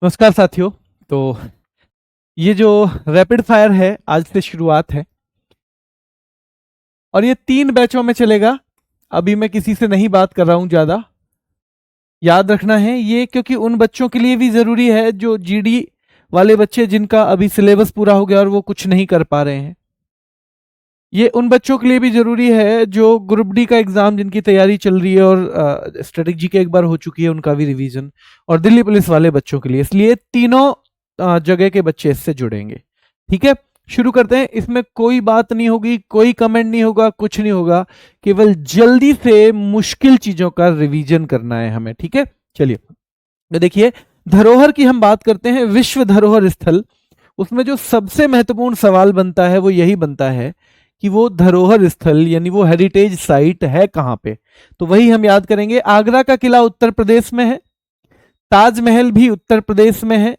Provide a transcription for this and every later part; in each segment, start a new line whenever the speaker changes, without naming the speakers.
नमस्कार साथियों। तो ये जो रैपिड फायर है आज से शुरुआत है और ये 3 बैचों में चलेगा। अभी मैं किसी से नहीं बात कर रहा हूं ज्यादा। याद रखना है ये, क्योंकि उन बच्चों के लिए भी जरूरी है जो जीडी वाले बच्चे जिनका अभी सिलेबस पूरा हो गया और वो कुछ नहीं कर पा रहे हैं। ये उन बच्चों के लिए भी जरूरी है जो ग्रुप डी का एग्जाम जिनकी तैयारी चल रही है और स्ट्रेटेजी के एक बार हो चुकी है उनका भी रिवीजन, और दिल्ली पुलिस वाले बच्चों के लिए। इसलिए तीनों जगह के बच्चे इससे जुड़ेंगे। ठीक है, शुरू करते हैं। इसमें कोई बात नहीं होगी, कोई कमेंट नहीं होगा, कुछ नहीं होगा। केवल जल्दी से मुश्किल चीजों का रिवीजन करना है हमें। ठीक है, चलिए। तो देखिए, धरोहर की हम बात करते हैं, विश्व धरोहर स्थल। उसमें जो सबसे महत्वपूर्ण सवाल बनता है वो यही बनता है कि वो धरोहर स्थल यानी वो हेरिटेज साइट है कहां पे। तो वही हम याद करेंगे। आगरा का किला उत्तर प्रदेश में है, ताजमहल भी उत्तर प्रदेश में है,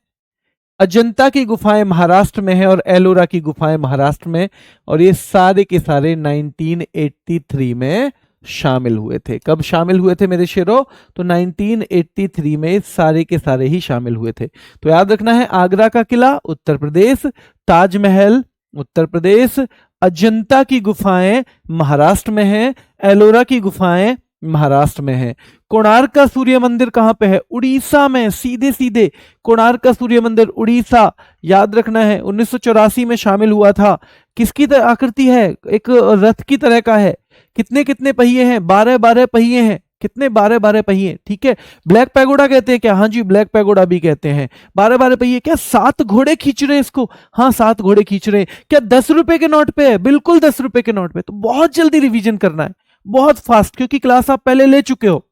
अजंता की गुफाएं महाराष्ट्र में है और एलोरा की गुफाएं महाराष्ट्र में। और ये सारे के सारे 1983 में शामिल हुए थे। कब शामिल हुए थे मेरे शेरों? तो 1983 में सारे के सारे ही शामिल हुए थे। तो याद रखना है, आगरा का किला उत्तर प्रदेश, ताजमहल उत्तर प्रदेश, अजंता की गुफाएं महाराष्ट्र में है, एलोरा की गुफाएं महाराष्ट्र में है। कोणार्क का सूर्य मंदिर कहां पे है? उड़ीसा में। सीधे सीधे कोणार्क का सूर्य मंदिर उड़ीसा। याद रखना है 1984 में शामिल हुआ था। किसकी आकृति है? एक रथ की तरह का है। कितने कितने पहिए हैं? 12-12 पहिए हैं। कितने? 12-12 पहिए। ठीक है, ब्लैक पैगोडा कहते हैं क्या? हाँ जी, ब्लैक पैगोडा भी कहते हैं। 12-12 पहिए। क्या 7 घोड़े खींच रहे हैं इसको? हाँ, 7 घोड़े खींच रहे हैं। क्या 10 रुपए के नोट पे है? बिल्कुल 10 रुपए के नोट पे। तो बहुत जल्दी रिवीजन करना है, बहुत फास्ट, क्योंकि क्लास आप पहले ले चुके हो।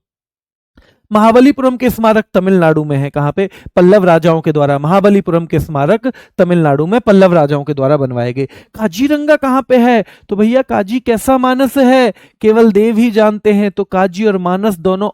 महाबलीपुरम के स्मारक तमिलनाडु में है। कहां पे? पल्लव राजाओं के द्वारा। महाबलीपुरम के स्मारक तमिलनाडु में पल्लव राजाओं के द्वारा बनवाए गए। काजीरंगा कहां पे है? तो भैया काजी कैसा मानस है केवल देव ही जानते हैं। तो काजी और मानस दोनों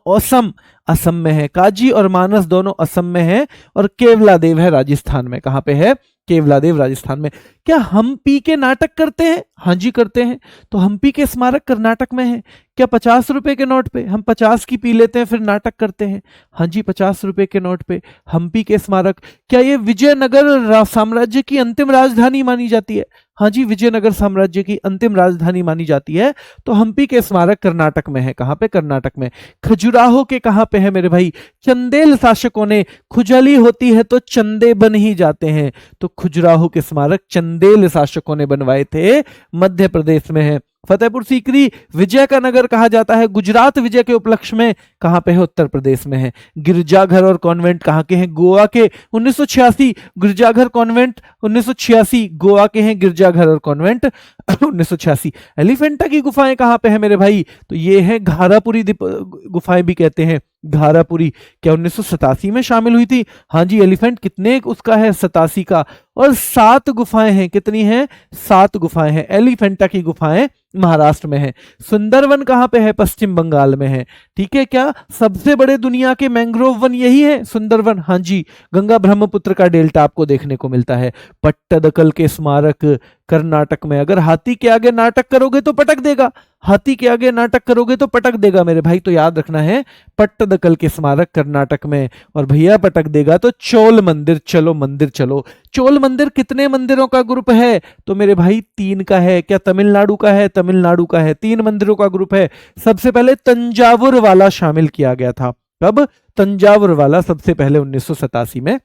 असम में है। काजी और मानस दोनों असम में है और केवला देव है राजस्थान में। कहां पे है? केवला देव राजस्थान में। क्या हम्पी के नाटक करते हैं? हाँ जी करते हैं। तो हम्पी के स्मारक कर्नाटक में है। क्या 50 रुपए के नोट पे हम 50 की पी लेते हैं फिर नाटक करते हैं? हाँ जी, 50 रुपए के नोट पे हम्पी के स्मारक। क्या ये विजयनगर साम्राज्य की अंतिम राजधानी मानी जाती है? हाँ जी, विजयनगर साम्राज्य की अंतिम राजधानी मानी जाती है। तो हम्पी के स्मारक कर्नाटक में है। कहां पे? कर्नाटक में। खजुराहो के कहां पे है मेरे भाई? चंदेल शासकों ने, खुजली होती है तो चंदे बन ही जाते हैं। तो खजुराहो के स्मारक चंदेल शासकों ने बनवाए थे, मध्य प्रदेश में है। फतेहपुर सीकरी विजय का नगर कहा जाता है, गुजरात विजय के उपलक्ष्य में। कहां पे है? उत्तर प्रदेश में है। गिरजाघर और कॉन्वेंट कहां के हैं? गोवा के। 1986 गिरजाघर कॉन्वेंट, 1986 गोवा के हैं गिरजाघर और कॉन्वेंट 1986। एलिफेंटा की गुफाएं कहां पे है मेरे भाई? तो ये है घारापुरी गुफाएं भी कहते हैं, घारापुरी। क्या 1987 में शामिल हुई थी? हाँ जी। एलिफेंट कितने उसका है? 87 का। और 7 गुफाएं हैं। कितनी हैं? 7 गुफाएं हैं। एलिफेंटा की गुफाएं महाराष्ट्र में है। सुंदरवन कहां पे है? पश्चिम बंगाल में है। ठीक है, क्या सबसे बड़े दुनिया के मैंग्रोव वन यही है? सुंदरवन। हाँ जी, गंगा ब्रह्मपुत्र का डेल्टा आपको देखने को मिलता है। पट्टदकल के स्मारक कर्नाटक में। अगर हाथी के आगे नाटक करोगे तो पटक देगा, हाथी के आगे नाटक करोगे तो पटक देगा मेरे भाई। तो याद रखना है, पट्टदकल के स्मारक कर्नाटक में। और भैया पटक देगा तो चोल मंदिर। चलो मंदिर चलो। चोल मंदिर कितने मंदिरों का ग्रुप है? तो मेरे भाई 3 का है। क्या तमिलनाडु का है? तमिलनाडु का है। 3 मंदिरों का ग्रुप है। सबसे पहले तंजावुर वाला शामिल किया गया था। कब? तंजावुर वाला सबसे पहले 1987 में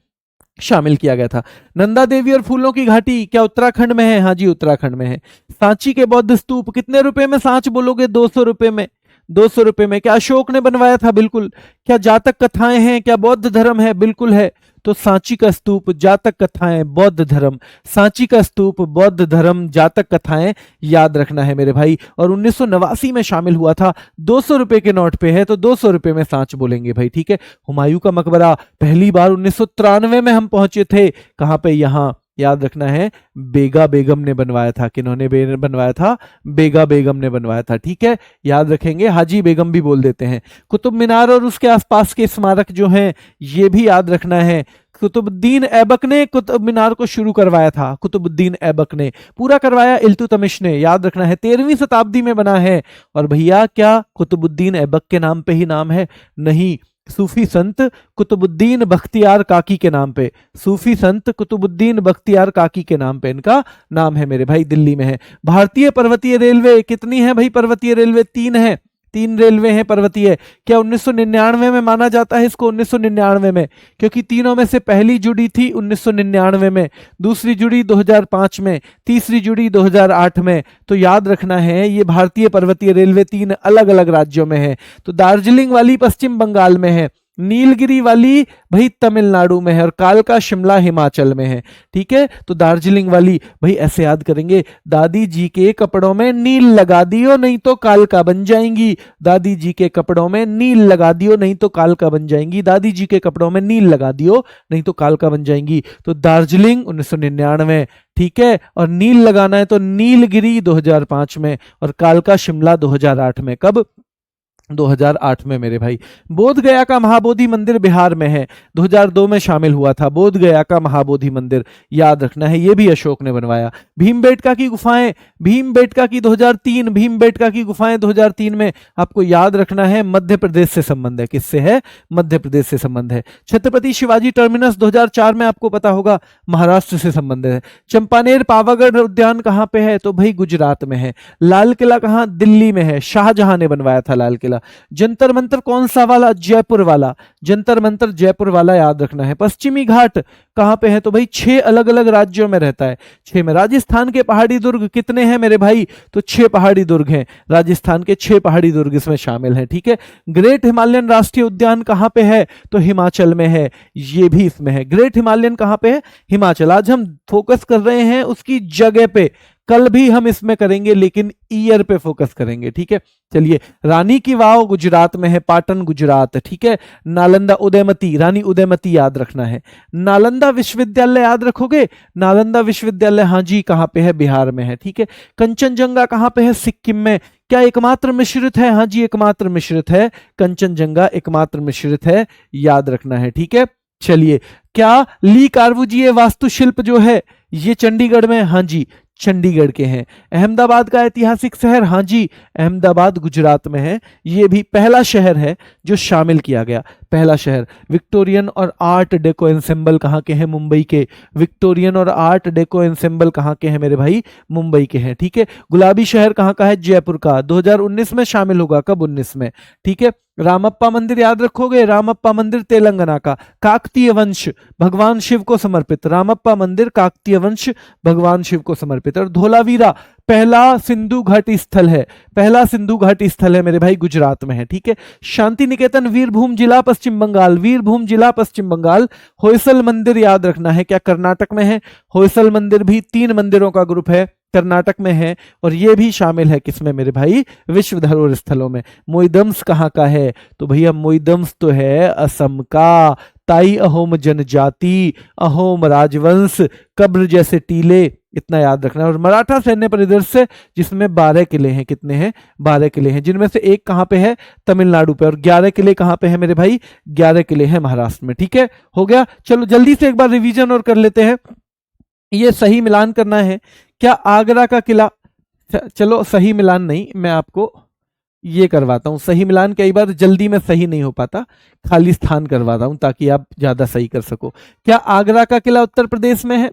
शामिल किया गया था। नंदा देवी और फूलों की घाटी क्या उत्तराखंड में है? हाँ जी, उत्तराखंड में है। सांची के बौद्ध स्तूप कितने रुपए में सांच बोलोगे? 200 रुपए में। 200 रुपए में। क्या अशोक ने बनवाया था? बिल्कुल। क्या जातक कथाएं हैं? क्या बौद्ध धर्म है? बिल्कुल है। तो सांची का स्तूप, जातक कथाएं, बौद्ध धर्म। सांची का स्तूप, बौद्ध धर्म, जातक कथाएं, याद रखना है मेरे भाई। और 1989 में शामिल हुआ था। 200 रुपए के नोट पे है तो 200 रुपए में सांच बोलेंगे भाई। ठीक है। हुमायूं का मकबरा पहली बार 1993 में हम पहुंचे थे। कहां पे? यहां। याद रखना है, बेगा बेगम ने बनवाया था। किन्होंने बनवाया था? बेगा बेगम ने बनवाया था। ठीक है, याद रखेंगे। हाजी बेगम भी बोल देते हैं। कुतुब मीनार और उसके आसपास के स्मारक जो हैं ये भी याद रखना है। कुतुबुद्दीन ऐबक ने कुतुब मीनार को शुरू करवाया था। कुतुबुद्दीन ऐबक ने। पूरा करवाया इल्तुतमिश ने। याद रखना है, 13वीं शताब्दी में बना है। और भैया क्या कुतुबुद्दीन ऐबक के नाम पे ही नाम है? नहीं, सूफी संत कुतुबुद्दीन बख्तियार काकी के नाम पे, सूफी संत कुतुबुद्दीन बख्तियार काकी के नाम पे इनका नाम है मेरे भाई, दिल्ली में है। भारतीय पर्वतीय रेलवे कितनी है भाई? पर्वतीय रेलवे 3 है, 3 रेलवे हैं पर्वतीय। क्या 1999 में माना जाता है इसको? 1999 में, क्योंकि तीनों में से पहली जुड़ी थी 1999 में, दूसरी जुड़ी 2005 में, तीसरी जुड़ी 2008 में। तो याद रखना है ये भारतीय पर्वतीय रेलवे 3 अलग अलग राज्यों में है। तो दार्जिलिंग वाली पश्चिम बंगाल में है, नीलगिरी वाली भाई तमिलनाडु में है, और कालका शिमला हिमाचल में है। ठीक है, तो दार्जिलिंग वाली भाई ऐसे याद करेंगे, दादी जी के कपड़ों में नील लगा दियो नहीं तो कालका बन जाएंगी, दादी जी के कपड़ों में नील लगा दियो नहीं तो कालका बन जाएंगी, दादी जी के कपड़ों में नील लगा दियो नहीं तो कालका बन जाएंगी। तो दार्जिलिंग 1999, ठीक है, और नील लगाना है तो नीलगिरी 2005 में, और कालका शिमला 2008 में। कब? 2008 में मेरे भाई। बोध गया का महाबोधि मंदिर बिहार में है, 2002 में शामिल हुआ था बोध गया का महाबोधि मंदिर, याद रखना है, ये भी अशोक ने बनवाया। भीमबेटका की गुफाएं, भीमबेटका की 2003, भीमबेटका की गुफाएं 2003 में, आपको याद रखना है मध्य प्रदेश से संबंध है। किससे है? मध्य प्रदेश से संबंध है। छत्रपति शिवाजी टर्मिनस 2004 में, आपको पता होगा महाराष्ट्र से संबंध है। चंपानेर पावागढ़ उद्यान कहां पे है? तो भाई गुजरात में है। लाल किला कहां? दिल्ली में है, शाहजहां ने बनवाया था लाल किला। जंतर मंतर कौन सा वाला? जयपुर वाला, जंतर मंतर जयपुर वाला, याद रखना है। पश्चिमी घाट कहां पे है? तो भाई 6 अलग अलग राज्यों में रहता है, 6 में। राजस्थान के पहाड़ी दुर्ग कितने हैं मेरे भाई? तो 6 पहाड़ी दुर्ग हैं, राजस्थान के 6 पहाड़ी दुर्ग इसमें शामिल हैं। ठीक है, ग्रेट हिमालयन राष्ट्रीय उद्यान कहां पे है? तो हिमाचल में है, ये भी इसमें है। ग्रेट हिमालयन कहां पे है? हिमाचल। आज हम फोकस कर रहे हैं उसकी जगह पे, कल भी हम इसमें करेंगे लेकिन ईयर पे फोकस करेंगे। ठीक है, चलिए। रानी की वाव गुजरात में है, पाटन गुजरात। ठीक है, नालंदा उदयमती, रानी उदयमती याद रखना है। नालंदा विश्वविद्यालय याद रखोगे? नालंदा विश्वविद्यालय, हाँ जी, कहां पे है? बिहार में है। ठीक है, कंचनजंगा कहां पे है? सिक्किम में। क्या एकमात्र मिश्रित है? हाँ जी, एकमात्र मिश्रित है, कंचनजंगा एकमात्र मिश्रित है, याद रखना है। ठीक है, चलिए। क्या ली कार्बूजिए वास्तुशिल्प जो है ये चंडीगढ़ में? हाँ जी, चंडीगढ़ के हैं। अहमदाबाद का ऐतिहासिक शहर? हाँ जी, अहमदाबाद गुजरात में है। ये भी पहला शहर है जो शामिल किया गया, पहला शहर। विक्टोरियन और आर्ट डेको एंसेंबल कहाँ के हैं? मुंबई के। विक्टोरियन और आर्ट डेको एंसेंबल कहाँ के हैं मेरे भाई? मुंबई के हैं। ठीक है, गुलाबी शहर कहाँ का है? जयपुर का, 2019 में शामिल होगा। कब? 19 में। ठीक है, रामप्पा मंदिर याद रखोगे? रामप्पा मंदिर तेलंगाना का, काकतीय वंश, भगवान शिव को समर्पित। रामप्पा मंदिर काकतीय वंश, भगवान शिव को समर्पित। और धोलावीरा पहला सिंधु घाटी स्थल है, पहला सिंधु घाटी स्थल है मेरे भाई, गुजरात में है। ठीक है, शांति निकेतन वीरभूम जिला पश्चिम बंगाल, वीरभूम जिला पश्चिम बंगाल। होयसल मंदिर याद रखना है, क्या कर्नाटक में है? होयसल मंदिर भी 3 मंदिरों का ग्रुप है, कर्नाटक में है, और ये भी शामिल है किसमें मेरे भाई? विश्व धरोहर स्थलों में। मोइदम्स कहाँ का है? तो भैया मोइदम्स तो है असम का। ताई अहोम जनजाति, अहोम राजवंश, कब्र जैसे टीले, इतना याद रखना है। और मराठा सैन्य परिदृश्य जिसमें 12 किले हैं। कितने हैं? 12 किले हैं, जिनमें से एक कहां पे है? तमिलनाडु पे। और 11 किले कहां पे है मेरे भाई? 11 किले हैं महाराष्ट्र में। ठीक है, हो गया। चलो जल्दी से एक बार रिवीजन और कर लेते हैं, ये सही मिलान करना है। क्या आगरा का किला, चलो सही मिलान नहीं, मैं आपको ये करवाता हूं सही मिलान, कई बार जल्दी में सही नहीं हो पाता, खाली स्थान करवाता हूं ताकि आप ज्यादा सही कर सको। क्या आगरा का किला उत्तर प्रदेश में है?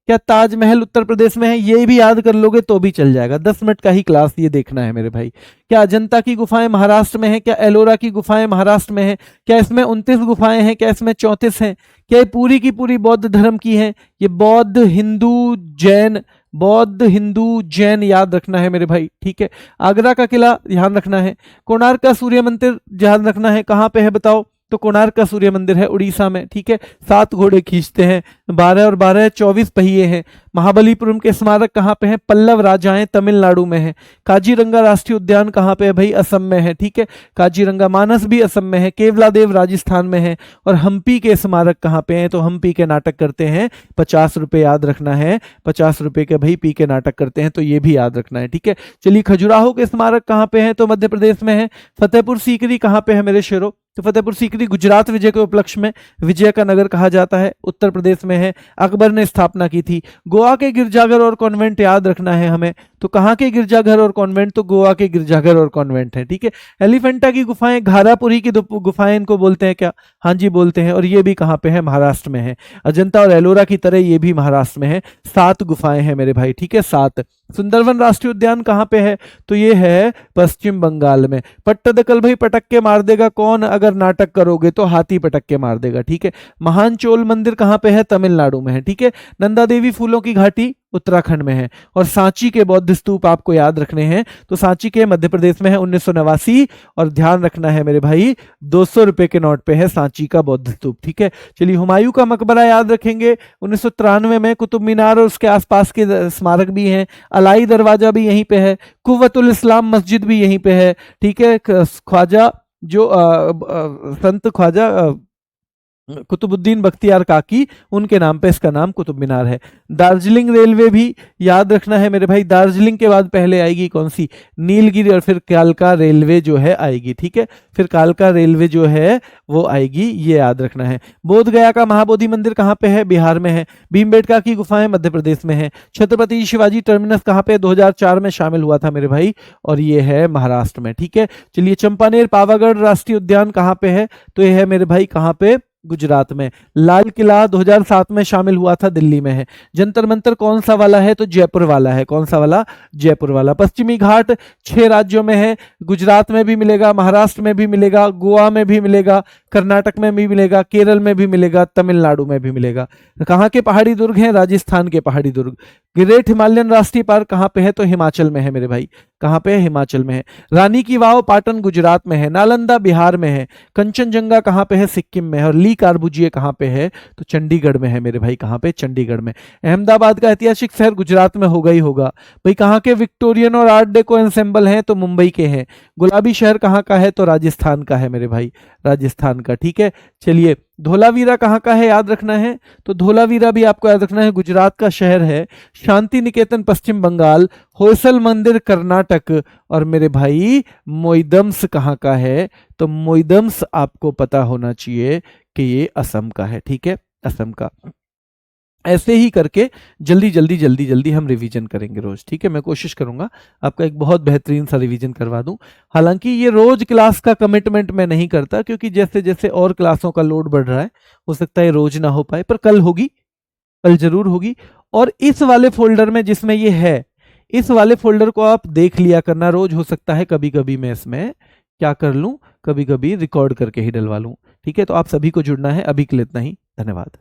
क्या ताजमहल उत्तर प्रदेश में है? ये भी याद कर लोगे तो भी चल जाएगा, 10 मिनट का ही क्लास ये देखना है मेरे भाई। क्या अजंता की गुफाएं महाराष्ट्र में है? क्या एलोरा की गुफाएं महाराष्ट्र में है? क्या इसमें 29 गुफाएं हैं? क्या इसमें 34 हैं? क्या ये पूरी की पूरी बौद्ध धर्म की हैं? ये बौद्ध हिंदू जैन, बौद्ध हिंदू जैन याद रखना है मेरे भाई। ठीक है, आगरा का किला ध्यान रखना है। कोणार्क का सूर्य मंदिर ध्यान रखना है, कहां पे है बताओ? तो कोणार्क का सूर्य मंदिर है उड़ीसा में। ठीक है, 7 घोड़े खींचते हैं, 12 और 12 24 पहिए हैं। महाबलीपुरम के स्मारक कहाँ पे हैं? पल्लव राजाएं तमिलनाडु में है। काजीरंगा राष्ट्रीय उद्यान कहाँ पे है भाई? असम में है। ठीक है, काजीरंगा मानस भी असम में है। केवलादेव राजस्थान में है। और हम्पी के स्मारक कहाँ पे हैं? तो हम्पी के नाटक करते हैं 50 रुपए, याद रखना है 50 रुपए के भाई पी के नाटक करते हैं, तो ये भी याद रखना है। ठीक है, चलिए खजुराहो के स्मारक कहाँ पे हैं? तो मध्य प्रदेश में है। फतेहपुर सीकरी कहाँ पे है मेरे शेरों? तो फतेहपुर सीकरी गुजरात विजय के उपलक्ष्य में विजय का नगर कहा जाता है, उत्तर प्रदेश में है, अकबर ने स्थापना की थी। गोवा के गिरजाघर और कॉन्वेंट याद रखना है हमें, तो कहाँ के गिरजाघर और कॉन्वेंट, तो गोवा के गिरजाघर और कॉन्वेंट है, ठीक है। एलिफेंटा की गुफाएं, घारापुरी की गुफाएं इनको बोलते हैं क्या, हाँ जी बोलते हैं, और ये भी कहाँ पे है, महाराष्ट्र में है। अजंता और एलोरा की तरह ये भी महाराष्ट्र में है, 7 गुफाएं हैं मेरे भाई, ठीक है, 7। सुंदरवन राष्ट्रीय उद्यान कहाँ पे है, तो ये है पश्चिम बंगाल में। पट्टदकल भाई पटक के मार देगा कौन, अगर नाटक करोगे तो हाथी पटक के मार देगा, ठीक है। महान चोल मंदिर कहाँ पे है, तमिलनाडु में है, ठीक है। नंदा देवी फूलों की घाटी उत्तराखंड में है। और सांची के बौद्ध स्तूप आपको याद रखने हैं, तो सांची के मध्य प्रदेश में है, 1989, और ध्यान रखना है मेरे भाई 200 रुपए के नोट पे है सांची का बौद्ध स्तूप, ठीक है। चलिए हुमायूं का मकबरा याद रखेंगे, 1993 में। कुतुब मीनार और उसके आसपास के स्मारक भी हैं, अलाई दरवाजा भी यहीं पे है, कुव्वतुल इस्लाम मस्जिद भी यहीं पे है, ठीक है। ख्वाजा जो संत ख्वाजा कुतुबुद्दीन बख्तियार काकी, उनके नाम पे इसका नाम कुतुब मीनार है। दार्जिलिंग रेलवे भी याद रखना है मेरे भाई, दार्जिलिंग के बाद पहले आएगी कौन सी, नीलगिरी, और फिर कालका रेलवे जो है आएगी, ठीक है। फिर कालका रेलवे जो है वो आएगी, ये याद रखना है। बोध गया का महाबोधि मंदिर कहाँ पे है, बिहार में है। भीमबेटका की गुफाएं मध्य प्रदेश में है। छत्रपति शिवाजी टर्मिनस कहाँ पे, 2004 में शामिल हुआ था मेरे भाई, और ये है महाराष्ट्र में, ठीक है। चलिए चंपानेर पावागढ़ राष्ट्रीय उद्यान कहाँ पे है, तो ये है मेरे भाई कहाँ पे, गुजरात में। लाल किला 2007 में शामिल हुआ था, दिल्ली में है। जंतर मंतर कौन सा वाला है, तो जयपुर वाला है। कौन सा वाला, जयपुर वाला। पश्चिमी घाट 6 राज्यों में है, गुजरात में भी मिलेगा, महाराष्ट्र में भी मिलेगा, गोवा में भी मिलेगा, कर्नाटक में भी मिलेगा, केरल में भी मिलेगा, तमिलनाडु में भी मिलेगा। कहाँ के पहाड़ी दुर्ग हैं, राजस्थान के पहाड़ी दुर्ग। ग्रेट हिमालयन राष्ट्रीय पार्क कहाँ पे है, तो हिमाचल में है मेरे भाई, कहाँ पे है, हिमाचल में है। रानी की वाव पाटन गुजरात में है। नालंदा बिहार में है। कंचनजंगा कहाँ पे है, सिक्किम में है। और ली कार्बुजिए कहाँ पे है, तो चंडीगढ़ में है मेरे भाई, कहाँ पे, चंडीगढ़ में। अहमदाबाद का ऐतिहासिक शहर गुजरात में होगा ही होगा भाई। कहाँ के विक्टोरियन और आर्ट डेको एंसेंबल हैं, तो मुंबई के हैं। गुलाबी शहर कहाँ का है, तो राजस्थान का है मेरे भाई, राजस्थान का, ठीक है। चलिए धोलावीरा कहाँ का है, याद रखना है, तो धोलावीरा भी आपको याद रखना है, गुजरात का शहर है। शांति निकेतन पश्चिम बंगाल, होयसल मंदिर कर्नाटक, और मेरे भाई मोइदम्स कहाँ का है, तो मोइदम्स आपको पता होना चाहिए कि ये असम का है, ठीक है, असम का। ऐसे ही करके जल्दी जल्दी जल्दी जल्दी हम रिवीजन करेंगे रोज, ठीक है। मैं कोशिश करूंगा आपका एक बहुत बेहतरीन सा रिवीजन करवा दूं। हालांकि ये रोज क्लास का कमिटमेंट मैं नहीं करता, क्योंकि जैसे जैसे और क्लासों का लोड बढ़ रहा है, हो सकता है रोज ना हो पाए, पर कल होगी, कल जरूर होगी। और इस वाले फोल्डर में जिसमें ये है, इस वाले फोल्डर को आप देख लिया करना रोज। हो सकता है कभी कभी मैं इसमें क्या कर लूं, कभी कभी रिकॉर्ड करके ही डलवा लूं, ठीक है। तो आप सभी को जुड़ना है। अभी के लिए इतना ही, धन्यवाद।